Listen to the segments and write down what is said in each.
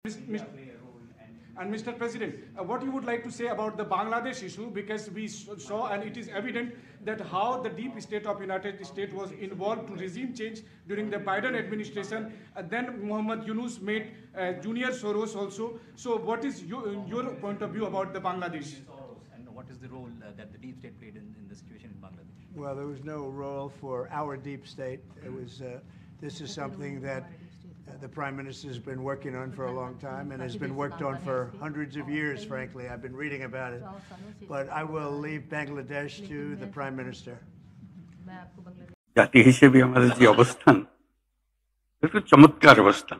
And Mr. President, what you would like to say about the Bangladesh issue, because we saw and it is evident that how the deep state of United States was involved to regime change during the Biden administration. Then Muhammad Yunus made Junior Soros also. So what is your point of view about the Bangladesh? And what is the role that the deep state played in the situation in Bangladesh? Well, there was no role for our deep state. It was. This is something that the Prime Minister has been working on for a long time and has been worked on for hundreds of years, frankly. I've been reading about it. But I will leave Bangladesh to the Prime Minister. জাতি হিসেবে আমাদের যে অবস্থান, একটু চমৎকার অবস্থান।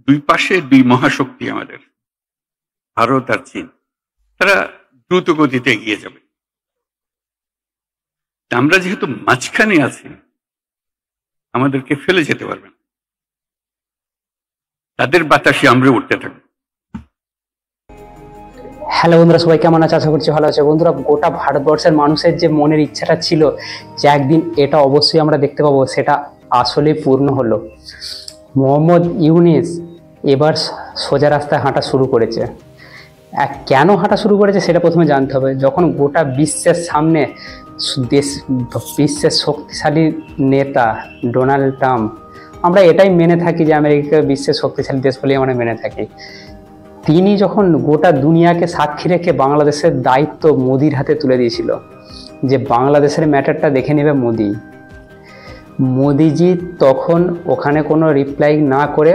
দুই পাশে দুই মহাশক্তি আমাদের, ভারত আর চীন। তারা দ্রুত গতিতে এগিয়ে যাবে। আমরা যেহেতু মাঝখানে আছি, আমাদেরকে ফেলে যেতে পারবেন। তাদের বাতাসে আমরা উঠতে থাকবো। হ্যালো বন্ধুরা, সবাই কেমন আছে? আশা করছি ভালো আছে। বন্ধুরা, গোটা ভারতবর্ষের মানুষের যে মনের ইচ্ছাটা ছিল যে একদিন এটা অবশ্যই আমরা দেখতে পাবো, সেটা আসলেই পূর্ণ হলো। মোহাম্মদ ইউনিস এবার সোজা রাস্তায় হাঁটা শুরু করেছে। কেন হাঁটা শুরু করেছে সেটা প্রথমে জানতে হবে। যখন গোটা বিশ্বের সামনে বিশ্বের শক্তিশালী নেতা ডোনাল্ড ট্রাম্প, আমরা এটাই মেনে থাকি যে আমেরিকা বিশ্বের শক্তিশালী দেশ বলেই আমরা মেনে থাকি, তিনি যখন গোটা দুনিয়াকে সাক্ষী রেখে বাংলাদেশের দায়িত্ব মোদির হাতে তুলে দিয়েছিল যে বাংলাদেশের ম্যাটারটা দেখে নেবে মোদি, মোদিজি তখন ওখানে কোনো রিপ্লাই না করে,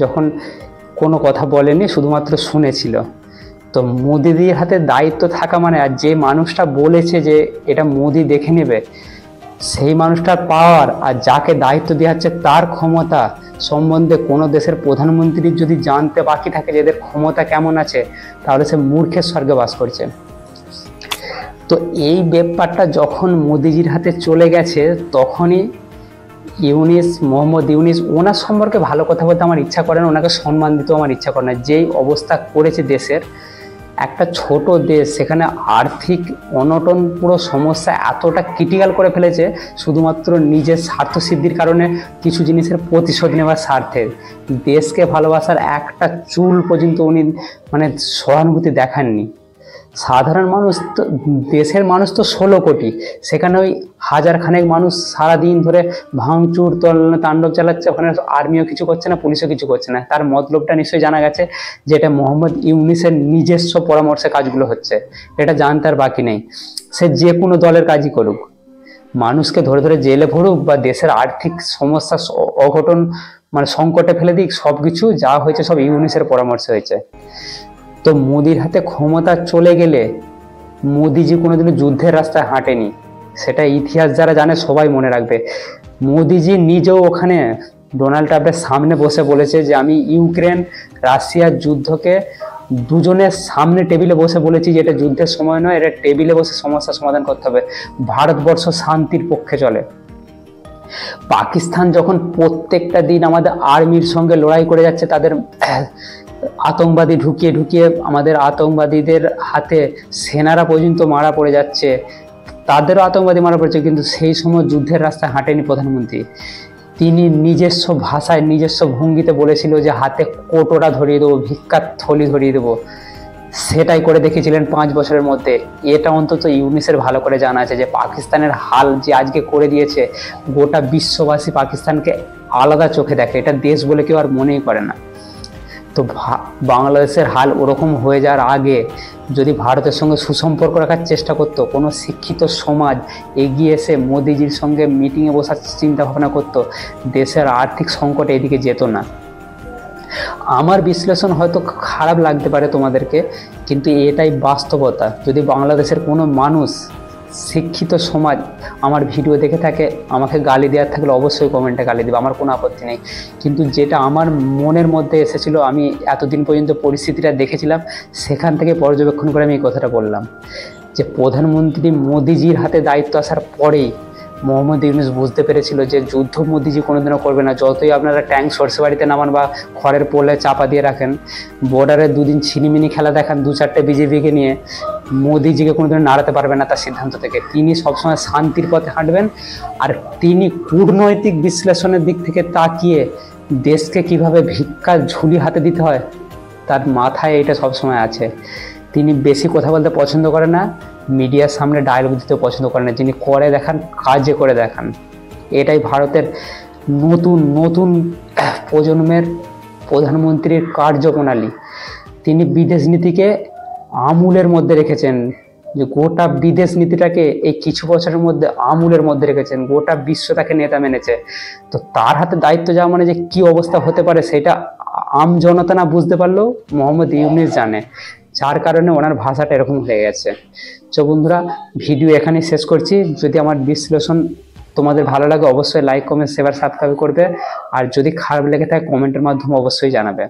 যখন কোনো কথা বলেনি, শুধুমাত্র শুনেছিল। তো মোদিজির হাতে দায়িত্ব থাকা মানে, আর যে মানুষটা বলেছে যে এটা মোদি দেখে নেবে, সেই মানুষটার পাওয়ার আর যাকে দায়িত্ব দেওয়া হচ্ছে তার ক্ষমতা সম্বন্ধে কোনো দেশের প্রধানমন্ত্রীর যদি জানতে বাকি থাকে যে এদের ক্ষমতা কেমন আছে, তাহলে সে মূর্খের স্বর্গে বাস করছে। তো এই ব্যাপারটা যখন মোদিজির হাতে চলে গেছে, তখনই মোহাম্মদ ইউনিস, ওনার সম্পর্কে ভালো কথা বলতে আমার ইচ্ছা করে না, ওনাকে সম্মান দিতেও আমার ইচ্ছা করে না। যেই অবস্থা করেছে দেশের, একটা ছোট দেশ, সেখানে আর্থিক অনটন পুরো সমস্যা এতটা ক্রিটিক্যাল করে ফেলেছে শুধুমাত্র নিজের স্বার্থসিদ্ধির কারণে, কিছু জিনিসের প্রতিশোধ নেওয়ার স্বার্থে। দেশকে ভালোবাসার একটা চুল পর্যন্ত উনি সহানুভূতি দেখাননি। সাধারণ মানুষ তো, দেশের মানুষ তো 16 কোটি, সেখানে ওই হাজার খানেক মানুষ সারাদিন ধরে ভাঙচুর তাণ্ডব চালাচ্ছে, ওখানে আর্মিও কিছু করছে না, পুলিশও কিছু করছে না। তার মতলবটা নিশ্চয়ই জানা গেছে যে এটা মোহাম্মদ ইউনিসের নিজস্ব পরামর্শে কাজগুলো হচ্ছে, এটা জানতে আর বাকি নেই। সে যে কোনো দলের কাজই করুক, মানুষকে ধরে ধরে জেলে ভরুক বা দেশের আর্থিক সমস্যা অঘটন সংকটে ফেলে দিক, সব কিছু যা হয়েছে সব ইউনিসের পরামর্শে হয়েছে। তো মোদির হাতে ক্ষমতা চলে গেলে, মোদিজি কোনোদিনও যুদ্ধের রাস্তায় হাঁটেনি, সেটা ইতিহাস যারা জানে সবাই মনে রাখবে। মোদিজি নিজেও ওখানে ডোনাল্ড ট্রাম্পের সামনে বসে বলেছে যে আমি ইউক্রেন রাশিয়ার যুদ্ধকে দুজনের সামনে টেবিলে বসে বলেছি যে এটা যুদ্ধের সময় নয়, এটা টেবিলে বসে সমস্যার সমাধান করতে হবে, ভারতবর্ষ শান্তির পক্ষে চলে। পাকিস্তান যখন প্রত্যেকটা দিন আমাদের আর্মির সঙ্গে লড়াই করে যাচ্ছে, তাদের আতঙ্কবাদী ঢুকিয়ে ঢুকিয়ে আমাদের আতঙ্কবাদীদের হাতে সেনারা পর্যন্ত মারা পড়ে যাচ্ছে, তাদেরও আতঙ্কবাদী মারা পড়ছে, কিন্তু সেই সময় যুদ্ধের রাস্তায় হাঁটেনি প্রধানমন্ত্রী। তিনি নিজস্ব ভাষায় নিজস্ব ভঙ্গিতে বলেছিল যে হাতে কোটোরা ধরিয়ে দেবো, ভিক্ষার থলি ধরিয়ে দেবো, সেটাই করে দেখিয়েছিলেন 5 বছরের মধ্যে। এটা অন্তত ইউনিসের ভালো করে জানা আছে যে পাকিস্তানের হাল যে আজকে করে দিয়েছে, গোটা বিশ্ববাসী পাকিস্তানকে আলাদা চোখে দেখে, এটা দেশ বলে কেউ আর মনেই করে না। তো বাংলাদেশের হাল ওরকম হয়ে যাওয়ার আগে যদি ভারতের সঙ্গে সুসম্পর্ক রাখার চেষ্টা করতো, কোনো শিক্ষিত সমাজ এগিয়ে এসে মোদিজির সঙ্গে মিটিংয়ে বসার চিন্তা ভাবনা করতো, দেশের আর্থিক সংকট এদিকে যেত না। আমার বিশ্লেষণ হয়তো খারাপ লাগতে পারে তোমাদেরকে, কিন্তু এটাই বাস্তবতা। যদি বাংলাদেশের কোনো মানুষ, শিক্ষিত সমাজ আমার ভিডিও দেখে থাকে, আমাকে গালি দেওয়ার থাকলে অবশ্যই কমেন্টে গালি দেবে, আমার কোনো আপত্তি নেই। কিন্তু যেটা আমার মনের মধ্যে এসেছিলো, আমি এতদিন পর্যন্ত পরিস্থিতিটা দেখেছিলাম, সেখান থেকে পর্যবেক্ষণ করে আমি এই কথাটা বললাম যে প্রধানমন্ত্রী মোদিজির হাতে দায়িত্ব আসার পরেই মোহাম্মদ ইউনূস বুঝতে পেরেছিল যে যুদ্ধ মোদিজি কোনোদিনও করবে না। যতই আপনারা ট্যাঙ্ক সরষে বাড়িতে নামান বা খড়ের পোলে চাপা দিয়ে রাখেন, বর্ডারে দুদিন ছিনিমিনি খেলা দেখান 2-4টে বিজেপিকে নিয়ে, মোদিজিকে কোনোদিন নাড়াতে পারবে না তার সিদ্ধান্ত থেকে। তিনি সবসময় শান্তির পথে হাঁটবেন, আর তিনি কূটনৈতিক বিশ্লেষণের দিক থেকে তাকিয়ে দেশকে কিভাবে ভিক্ষার ঝুলি হাতে দিতে হয় তার মাথায় এটা সবসময় আছে। তিনি বেশি কথা বলতে পছন্দ করেন না, মিডিয়ার সামনে ডায়লগ দিতে পছন্দ করেন না, যিনি করে দেখান, কাজে করে দেখান। এটাই ভারতের নতুন প্রজন্মের প্রধানমন্ত্রীর কার্যপ্রণালী। তিনি বিদেশ নীতিকে আমূলের মধ্যে রেখেছেন, যে গোটা বিদেশ নীতিটাকে এই কিছু বছরের মধ্যে আমূলের মধ্যে রেখেছেন। গোটা বিশ্ব তাকে নেতা মেনেছে। তো তার হাতে দায়িত্ব যাওয়া মানে যে কি অবস্থা হতে পারে সেটা আম জনতা না বুঝতে পারলেও মোহাম্মদ ইউনূস জানে, যার কারণে ওনার ভাষাটা এরকম হয়ে গেছে। তো বন্ধুরা, ভিডিও এখানেই শেষ করছি। যদি আমার বিশ্লেষণ তোমাদের ভালো লাগে অবশ্যই লাইক, কমেন্ট, শেয়ার, সাবস্ক্রাইব করবে। আর যদি খারাপ লেগে থাকে কমেন্টের মাধ্যমে অবশ্যই জানাবে।